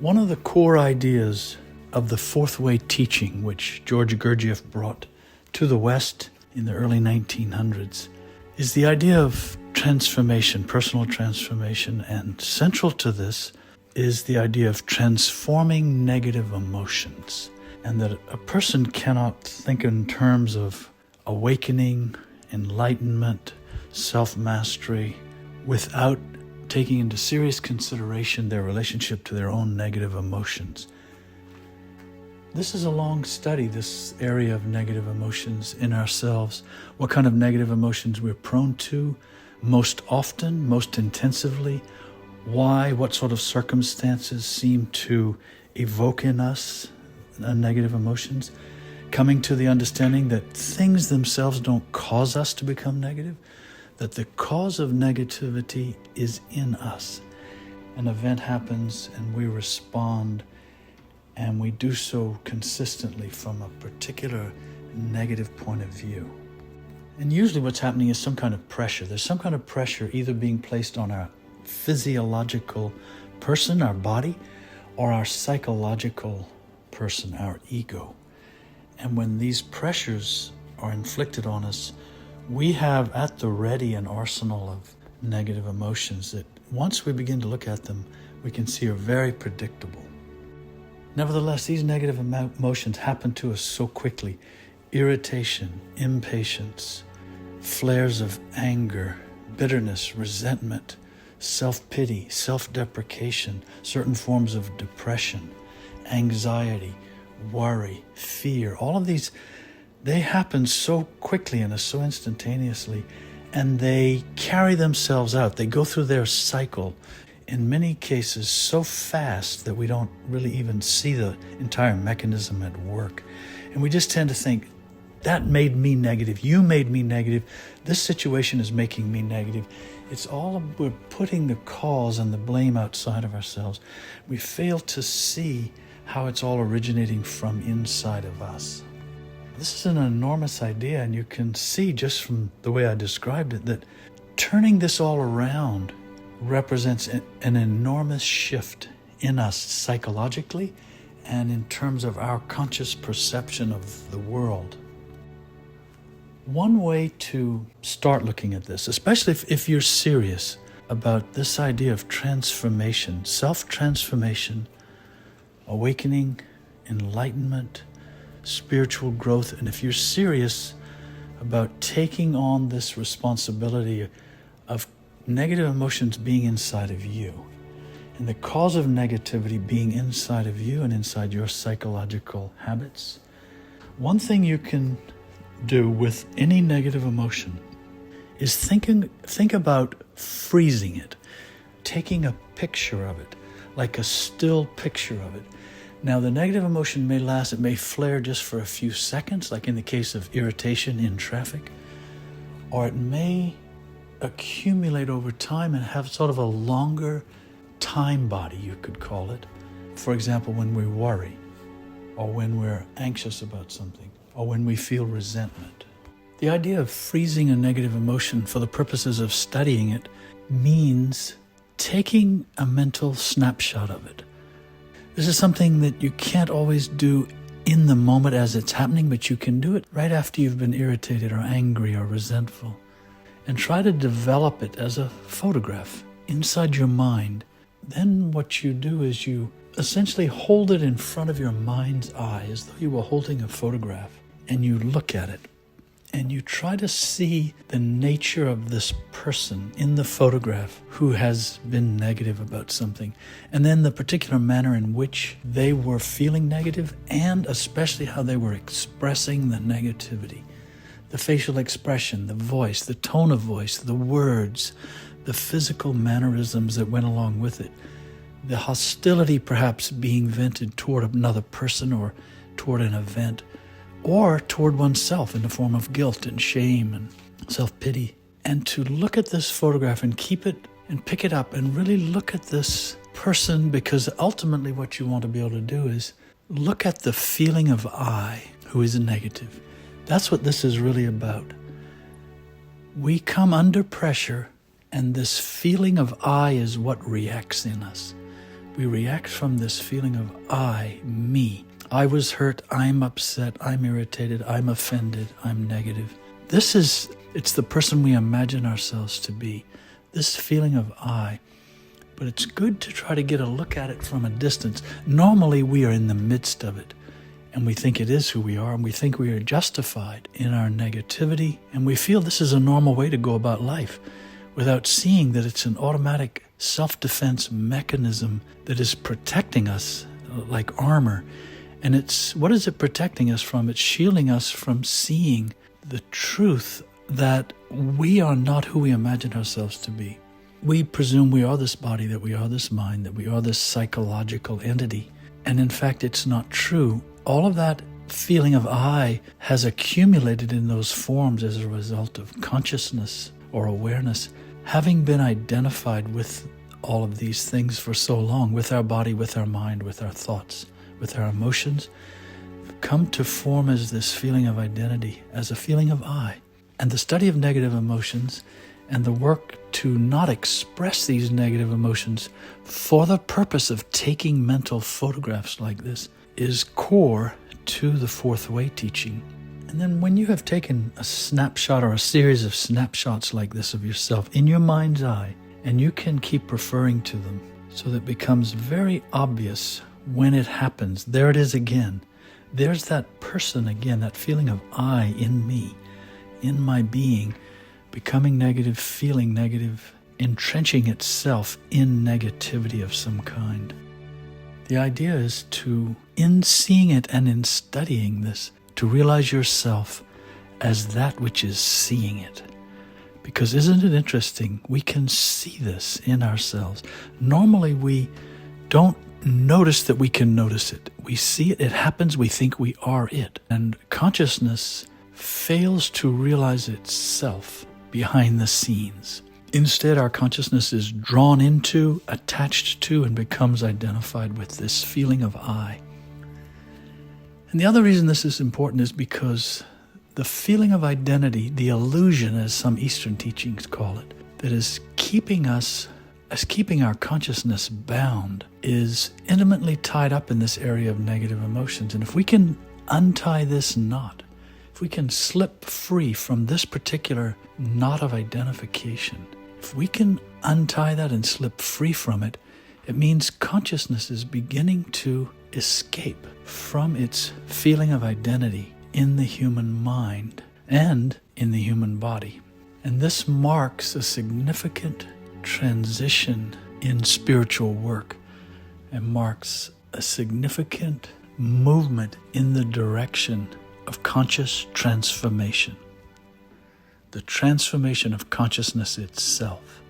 One of the core ideas of the fourth way teaching, which George Gurdjieff brought to the West in the early 1900s, is the idea of transformation, personal transformation, and central to this is the idea of transforming negative emotions, and that a person cannot think in terms of awakening, enlightenment, self-mastery, without taking into serious consideration their relationship to their own negative emotions. This is a long study, this area of negative emotions in ourselves, what kind of negative emotions we're prone to most often, most intensively, why, what sort of circumstances seem to evoke in us negative emotions, coming to the understanding that things themselves don't cause us to become negative, that the cause of negativity is in us. An event happens and we respond, and we do so consistently from a particular negative point of view. And usually what's happening is some kind of pressure. There's some kind of pressure either being placed on our physiological person, our body, or our psychological person, our ego. And when these pressures are inflicted on us, we have at the ready an arsenal of negative emotions that once we begin to look at them, we can see are very predictable. Nevertheless, these negative emotions happen to us so quickly. Irritation, impatience, flares of anger, bitterness, resentment, self-pity, self-deprecation, certain forms of depression, anxiety, worry, fear, all of these, they happen so quickly and so instantaneously, and they carry themselves out. They go through their cycle, in many cases so fast that we don't really even see the entire mechanism at work. And we just tend to think, that made me negative, you made me negative, this situation is making me negative. It's all, we're putting the cause and the blame outside of ourselves. We fail to see how it's all originating from inside of us. This is an enormous idea, and you can see just from the way I described it that turning this all around represents an enormous shift in us psychologically and in terms of our conscious perception of the world. One way to start looking at this, especially if you're serious about this idea of transformation, self-transformation, awakening, enlightenment, spiritual growth, and if you're serious about taking on this responsibility of negative emotions being inside of you, and the cause of negativity being inside of you and inside your psychological habits, one thing you can do with any negative emotion is think about freezing it, taking a picture of it, like a still picture of it. Now, the negative emotion may last, it may flare just for a few seconds, like in the case of irritation in traffic, or it may accumulate over time and have sort of a longer time body, you could call it. For example, when we worry, or when we're anxious about something, or when we feel resentment. The idea of freezing a negative emotion for the purposes of studying it means taking a mental snapshot of it. This is something that you can't always do in the moment as it's happening, but you can do it right after you've been irritated or angry or resentful. And try to develop it as a photograph inside your mind. Then what you do is you essentially hold it in front of your mind's eye as though you were holding a photograph, and you look at it and you try to see the nature of this person in the photograph who has been negative about something, and then the particular manner in which they were feeling negative, and especially how they were expressing the negativity. The facial expression, the voice, the tone of voice, the words, the physical mannerisms that went along with it, the hostility perhaps being vented toward another person or toward an event, or toward oneself in the form of guilt and shame and self-pity. And to look at this photograph and keep it and pick it up and really look at this person, because ultimately what you want to be able to do is look at the feeling of I, who is negative. That's what this is really about. We come under pressure, and this feeling of I is what reacts in us. We react from this feeling of I, me. I was hurt, I'm upset, I'm irritated, I'm offended, I'm negative. It's the person we imagine ourselves to be. This feeling of I. But it's good to try to get a look at it from a distance. Normally we are in the midst of it, and we think it is who we are, and we think we are justified in our negativity, and we feel this is a normal way to go about life without seeing that it's an automatic self-defense mechanism that is protecting us like armor. And what is it protecting us from? It's shielding us from seeing the truth that we are not who we imagine ourselves to be. We presume we are this body, that we are this mind, that we are this psychological entity. And in fact, it's not true. All of that feeling of I has accumulated in those forms as a result of consciousness or awareness, having been identified with all of these things for so long, with our body, with our mind, with our thoughts, with our emotions, come to form as this feeling of identity, as a feeling of I. And the study of negative emotions and the work to not express these negative emotions for the purpose of taking mental photographs like this is core to the fourth way teaching. And then when you have taken a snapshot or a series of snapshots like this of yourself in your mind's eye, and you can keep referring to them so that it becomes very obvious when it happens. There it is again. There's that person again, that feeling of I in me, in my being, becoming negative, feeling negative, entrenching itself in negativity of some kind. The idea is to, in seeing it and in studying this, to realize yourself as that which is seeing it. Because isn't it interesting? We can see this in ourselves. Normally we don't notice that we can notice it. We see it, it happens, we think we are it. And consciousness fails to realize itself behind the scenes. Instead, our consciousness is drawn into, attached to, and becomes identified with this feeling of I. And the other reason this is important is because the feeling of identity, the illusion, as some Eastern teachings call it, that is keeping our consciousness bound, is intimately tied up in this area of negative emotions. And if we can untie this knot, if we can slip free from this particular knot of identification, if we can untie that and slip free from it, it means consciousness is beginning to escape from its feeling of identity in the human mind and in the human body. And this marks a significant transition in spiritual work and marks a significant movement in the direction of conscious transformation, the transformation of consciousness itself.